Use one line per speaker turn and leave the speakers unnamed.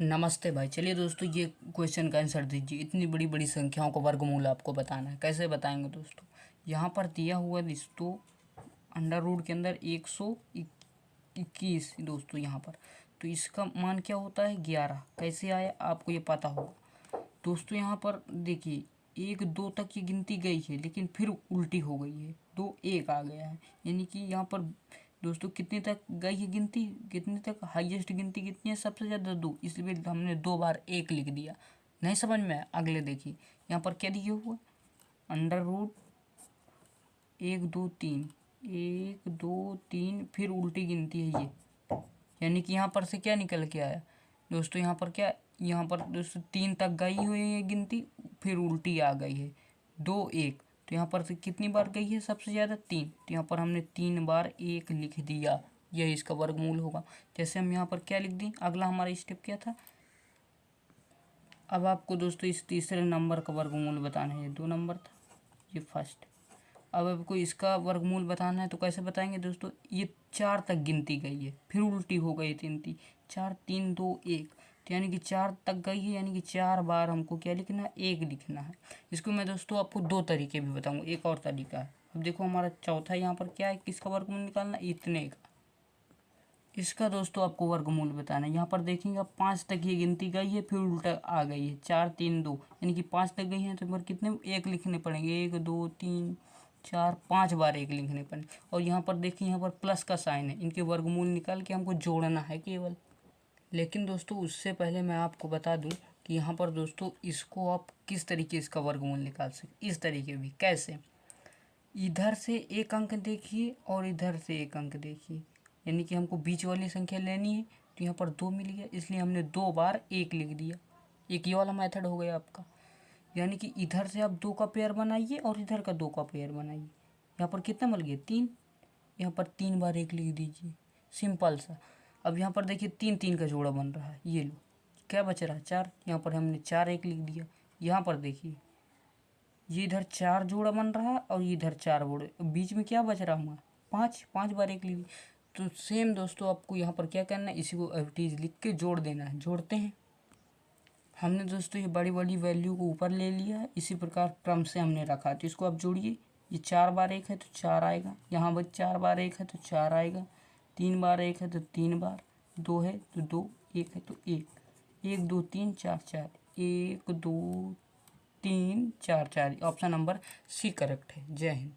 नमस्ते भाई। चलिए दोस्तों, ये क्वेश्चन का आंसर दीजिए। इतनी बड़ी बड़ी संख्याओं का वर्गमूल आपको बताना है। कैसे बताएंगे दोस्तों? यहाँ पर दिया हुआ दोस्तों अंडर रूट के अंदर 121 दोस्तों यहाँ पर, तो इसका मान क्या होता है 11। कैसे आया आपको ये पता होगा दोस्तों। यहाँ पर देखिए 1 2 तक ये गिनती गई है, लेकिन फिर उल्टी हो गई है, 2 1 आ गया है। यानी कि यहाँ पर दोस्तों कितने तक गई है गिनती, कितने तक हाईएस्ट गिनती कितनी है, सबसे ज़्यादा 2, इसलिए हमने 2 बार 1 लिख दिया। नहीं समझ में आया? अगले देखिए यहाँ पर क्या दिया हुआ, अंडर रूट 1 2 3, 1 2 3, फिर उल्टी गिनती है ये। यानी कि यहाँ पर से क्या निकल के आया दोस्तों, यहाँ पर क्या, यहाँ पर दोस्तों 3 तक गई हुई है गिनती, फिर उल्टी आ गई है 2 1। तो यहाँ पर से कितनी बार गई है सबसे ज़्यादा 3, तो यहाँ पर हमने 3 बार 1 लिख दिया। यह इसका वर्गमूल होगा। जैसे हम यहाँ पर क्या लिख दें, अगला हमारा स्टेप क्या था। अब आपको दोस्तों इस तीसरे नंबर का वर्गमूल बताना है। ये 2 नंबर था, ये फर्स्ट। अब आपको इसका वर्गमूल बताना है, तो कैसे बताएंगे दोस्तों। ये 4 तक गिनती गई है, फिर उल्टी हो गई 3 4 3 2 1, तो यानी कि 4 तक गई है, यानी कि 4 बार हमको क्या लिखना है, 1 लिखना है। इसको मैं दोस्तों आपको 2 तरीके भी बताऊंगा। एक और तरीका है। अब देखो हमारा चौथा यहाँ पर क्या है, किसका वर्गमूल निकालना, इतने का। इसका दोस्तों आपको वर्गमूल बताना है। यहाँ पर देखेंगे 5 तक ये गिनती गई है, फिर उल्टा आ गई है 4 3 2, यानी कि 5 तक गई है, तो पर कितने 1 लिखने पड़ेंगे, 1 2 3 4 5 बार 1 लिखने पड़ेंगे। और यहाँ पर देखिए, यहाँ पर प्लस का साइन है, इनके वर्गमूल निकाल के हमको जोड़ना है केवल। लेकिन दोस्तों उससे पहले मैं आपको बता दूं कि यहाँ पर दोस्तों इसको आप किस तरीके इसका वर्गमूल निकाल सकते। इस तरीके भी कैसे, इधर से एक अंक देखिए और इधर से एक अंक देखिए, यानी कि हमको बीच वाली संख्या लेनी है। तो यहाँ पर 2 मिल गया, इसलिए हमने 2 बार 1 लिख दिया। एक ये वाला मेथड हो गया आपका। यानी कि इधर से आप 2 का पेयर बनाइए और इधर का 2 का पेयर बनाइए। यहाँ पर कितना मिल गया 3, यहाँ पर 3 बार 1 लिख दीजिए, सिंपल सा। अब यहाँ पर देखिए 3 3 का जोड़ा बन रहा है, ये लो क्या बच रहा है 4, यहाँ पर हमने 4 1 लिख दिया। यहाँ पर देखिए ये इधर 4 जोड़ा बन रहा है और इधर 4 जोड़े, बीच में क्या बच रहा हमारा 5, 5 बार 1 लिख दी। तो सेम दोस्तों आपको यहाँ पर क्या करना है, इसी को एवरेज लिख के जोड़ देना है। जोड़ते हैं। हमने दोस्तों ये बड़ी बड़ी वैल्यू को ऊपर ले लिया है, इसी प्रकार क्रम से हमने रखा है। तो इसको आप जोड़िए। ये 4 बार 1 है तो 4 आएगा, यहाँ पर 4 बार 1 है तो 4 आएगा, 3 बार 1 है तो 3 बार, 2 है तो 2, 1 है तो 1, 1 2 3 4 4, 1 2 3 4 4। ऑप्शन नंबर सी करेक्ट है। जय हिंद।